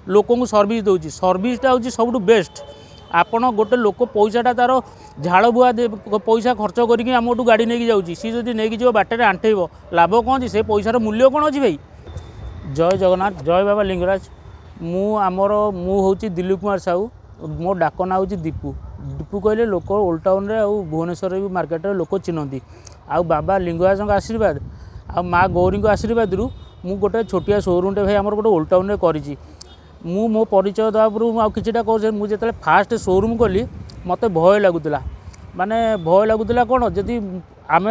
लोक सर्विस दूसरी सर्विसटा हूँ सब बेस्ट। आपण गोटे लोक पैसाटा तार झाड़ बुआ पैसा खर्च करके आमठू गाड़ी नहीं जाऊँगी सी जब नहीं जो बाटर आंटेब लाभ कौन से पैसार मूल्य कौन अच्छी भाई। जय जगन्नाथ जय बाबा लिंगराज। मु हूँ दिलीप कुमार साहू मो डाक ना हूँ दीपू। दीपू कहले लोक ओल्ड टाउन रे आउ भुवनेश्वर भी मार्केट लोक चिन्हती आ बाबा लिंगराज आशीर्वाद आ माँ गौरी आशीर्वाद रु मु गोटे छोटिया शोरूम भाई आम गोटे ओल्ड टाउन करी मो परिचय देवा किटा कह मुझे फास्ट शोरूम कली मत भय लगुला माने भय लगुला कौन जदि आम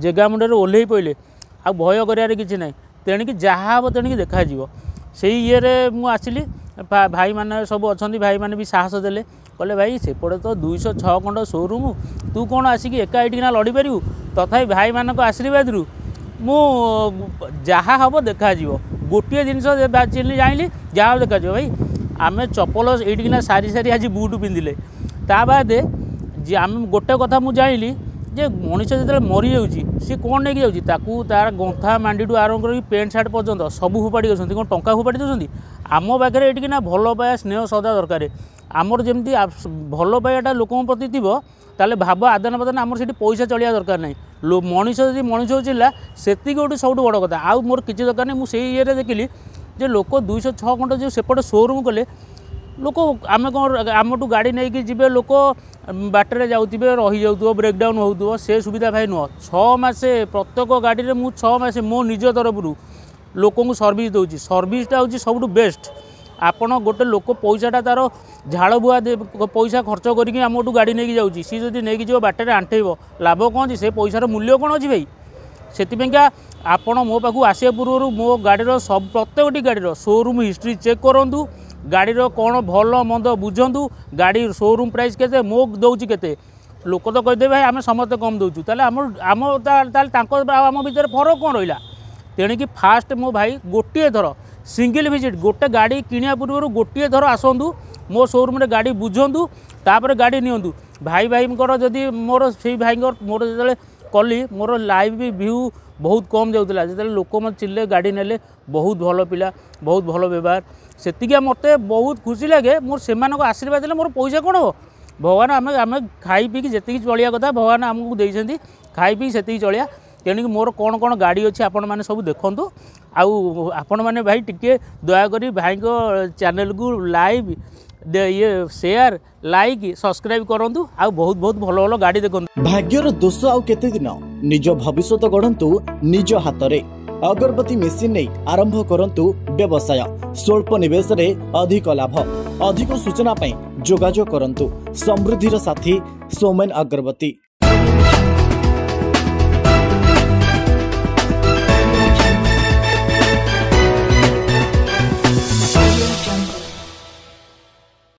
जगह मुंडे ओल्ल पड़े आ भय कर कि ना तेणिक जहाँ हम तेणिक देखा से ये मुझे भाई मैंने सब अच्छा भाई मैंने भी साहस देले कहले भाई सेपटे तो 206 खंड शोरूम तू कौन आसिक एका ना लड़ी पारू तथा भाई मान आशीर्वाद रु मु जहाँ हम देखा गोटे जिनस जाइली जहाँ देखा भाई आम चपल ये सारी सारी आज बुट पिंधिले ता बाद जे आम गोटे कथा मुझे जाइली जे मनीष जो मरी जाऊँगी सी कौन नहीं जाऊँगी तार गंथा मांडी आरंभ कर पेंट सार्ट पर्यंत सब फोपाड़ी कर कौन टंका फोपाड़ी दूसरी आम पाखे ये ना भल पाया स्नेह श्रद्धा दरकार आमर जमी भल पाइबाटा लोक प्रति थी ताले भाव आदान प्रदान आमर से पैसा चलिया दरकार नहीं मनीष जब मनीष चिल्ला से गोटे सब बड़ कथा आउ मोर किसी दरकार नहीं मुझे ये देखिली जे लोक 206 खंड जो सेपटे शोरूम कले लोक आम कौन आमठू गाड़ी नहीं जी लोक बाटर जाऊे रही जाऊ ब्रेकडाउन हो से सुविधा भाई नुह 6 मासे प्रत्येक गाड़ी में मुझे 6 मासे मो निज तरफ लोक सर्विस दूसरी सर्विसटा हूँ सब बेस्ट। आपण गोटे लोक पैसाटा तार झाड़ बुआ पैसा खर्च करके आमठू गाड़ी नहीं जाऊँगी सी जब नहीं जो बाटर आंटेब लाभ कौन से पैसार मूल्य कौन अच्छी भाई। से आपण मो पाक आसा पूर्व मो गाड़ीर सब प्रत्येकटी गाड़ीर शोरूम हिस्ट्री चेक करूँ गाड़ीर कौन भल मंद बुझु गाड़ी शोरूम प्राइस केते मो दौची केते लोक तो कहते भाई आम समस्त कम दौचु आम आम भर फरक कौन रहा तेणिकी फास्ट मो भाई गोटे थर सिंगल विजिट गोटे गाड़ी किणा पूर्व गोटे थर आसतु मो शोरूम रे गाड़ी बुझु तापर गाड़ी नियंतु भाई भाई जदि मोर से भाई मोर जो कली मोर लाइव भी व्यू बहुत कम जाऊला जो लोक मत चिल्ले गाड़ी नेले बहुत भल पिला बहुत भल व्यवहार से मत बहुत खुशी लगे मोर से आशीर्वाद देले मोर पैसा कौन हम भगवान आम खाई पी जी चलिया कथा भगवान आमको देते खाई पी से चलिया तेणिक मोर कौन कौन गाड़ी अच्छी आपण मैंने सब देखूँ आपण मैंने भाई टिके दयाकोरी भाई को चैनल को लाइव ये शेयर लाइक सब्सक्राइब करूँ आ बहुत बहुत भल भल गाड़ी देखो। भाग्यर दोष आउ केते दिन निज भविष्य गढ़ंतु निज हाथ में अगरबत्ती मेसिन नहीं आरंभ करंतु व्यवसाय स्वल्प निवेश रे अधिक लाभ अधिक सूचना पाई जोगाजोग करंतु समृद्धिर साथी सोमेन अगरबत्ती।